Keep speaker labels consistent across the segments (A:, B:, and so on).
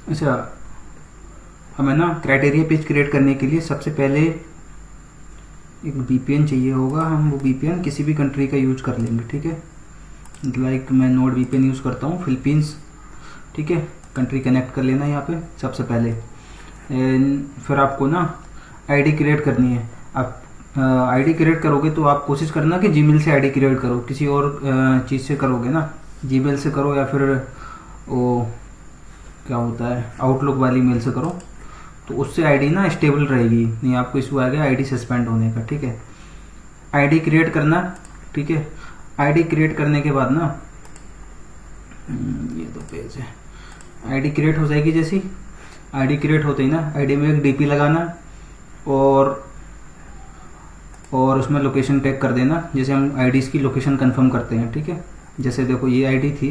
A: अच्छा, हमें ना क्राइटेरिया पेज क्रिएट करने के लिए सबसे पहले एक वीपीएन चाहिए होगा। हम वो वीपीएन किसी भी कंट्री का यूज कर लेंगे, ठीक है। लाइक मैं नोड वीपीएन यूज़ करता हूँ, फिलीपींस, ठीक है। कंट्री कनेक्ट कर लेना यहाँ पे सबसे पहले। फिर आपको ना आईडी क्रिएट करनी है। आप आईडी क्रिएट करोगे तो आप कोशिश करना कि जीमेल से आईडी क्रिएट करो, किसी और चीज़ से करोगे ना, जीमेल से करो या फिर वो क्या होता है आउटलुक वाली मेल से करो, तो उससे आईडी ना स्टेबल रहेगी, नहीं आपको इशू आएगा आईडी सस्पेंड होने का, ठीक है। आईडी क्रिएट करना, ठीक है। आईडी क्रिएट करने के बाद ना ये तो पेज है, आईडी क्रिएट हो जाएगी। जैसी आईडी क्रिएट होते ही ना आईडी में एक डीपी लगाना और उसमें लोकेशन टैग कर देना, जैसे हम आईडीज की लोकेशन कंफर्म करते हैं, ठीक है। जैसे देखो ये आईडी थी,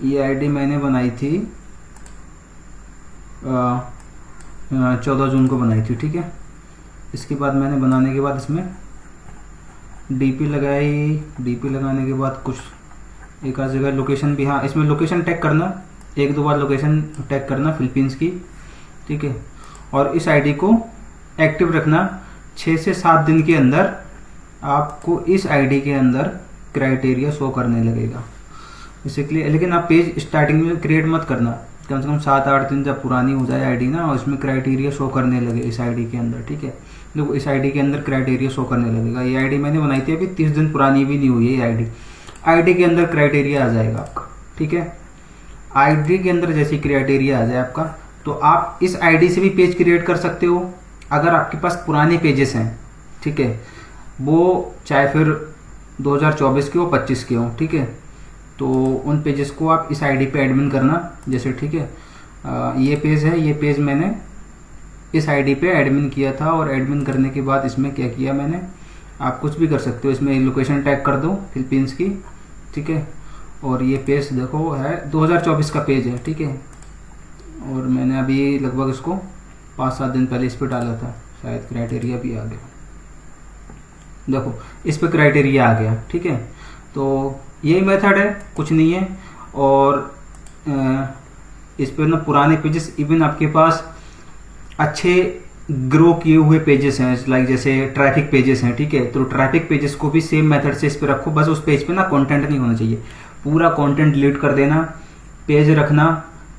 A: ये आईडी मैंने बनाई थी 14 जून को बनाई थी, ठीक है। इसके बाद मैंने बनाने के बाद इसमें डीपी लगाई, डीपी लगाने के बाद कुछ एक आध जगह लोकेशन भी, हाँ इसमें लोकेशन टैग करना, एक दो बार लोकेशन टैग करना फिलीपींस की, ठीक है। और इस आईडी को एक्टिव रखना 6 से 7 दिन के अंदर आपको इस आईडी के अंदर क्राइटेरिया शो करने लगेगा बेसिकली। लेकिन आप पेज स्टार्टिंग में क्रिएट मत करना, कम से कम 7-8 दिन जब पुरानी हो जाए आईडी ना और इसमें क्राइटेरिया शो करने लगे इस आईडी के अंदर, ठीक है। देखो इस आईडी के अंदर क्राइटेरिया शो करने लगेगा। ये आईडी मैंने बनाई थी अभी 30 दिन पुरानी भी नहीं हुई है ये आईडी के अंदर क्राइटेरिया आ जाएगा आपका, ठीक है। आईडी के अंदर जैसे क्राइटेरिया आ जाए आपका, तो आप इस आईडी से भी पेज क्रिएट कर सकते हो अगर आपके पास पुराने पेजेस हैं, ठीक है। वो चाहे फिर 2024 के हो 25 के हो, ठीक है। तो उन पेजेस को आप इस आईडी पे एडमिन करना, जैसे ठीक है। ये पेज है, ये पेज मैंने इस आईडी पे एडमिन किया था और एडमिन करने के बाद इसमें क्या किया मैंने, आप कुछ भी कर सकते हो, इसमें लोकेशन टैग कर दो फिलीपींस की, ठीक है। और ये पेज देखो है 2024 का पेज है, ठीक है। और मैंने अभी लगभग इसको 5-7 दिन पहले इस पर डाला था, शायद क्राइटेरिया भी आ गया। देखो इस पे क्राइटेरिया आ गया, ठीक है। तो यही मेथड है, कुछ नहीं है। और इस पे ना पुराने पेजेस, इवन आपके पास अच्छे ग्रो किए हुए पेजेस हैं, लाइक जैसे ट्रैफिक पेजेस हैं, ठीक है। तो ट्रैफिक पेजेस को भी सेम मेथड से इस पे रखो, बस उस पेज पे ना कंटेंट नहीं होना चाहिए, पूरा कंटेंट डिलीट कर देना, पेज रखना,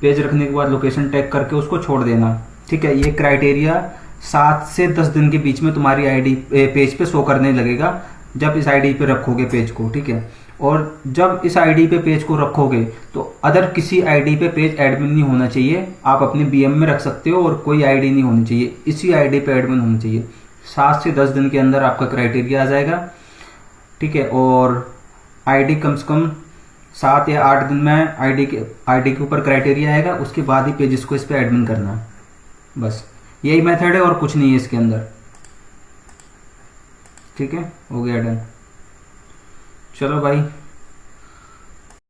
A: पेज रखने के बाद लोकेशन टैग करके उसको छोड़ देना, ठीक है। ये क्राइटेरिया 7 से 10 दिन के बीच में तुम्हारी आईडी पेज पे शो करने लगेगा जब इस आईडी पे रखोगे पेज को, ठीक है। और जब इस आईडी पे पेज को रखोगे तो अदर किसी आईडी पे पेज एडमिन नहीं होना चाहिए, आप अपने बीएम में रख सकते हो और कोई आईडी नहीं होनी चाहिए, इसी आईडी पे एडमिन होना चाहिए। 7 से 10 दिन के अंदर आपका क्राइटेरिया आ जाएगा, ठीक है। और आईडी कम से कम 7 या 8 दिन में आईडी के ऊपर क्राइटेरिया आएगा, उसके बाद ही पेजेस को इस पे एडमिन करना है। बस यही मेथड है और कुछ नहीं है इसके अंदर, ठीक है। हो गया डन। चलो भाई।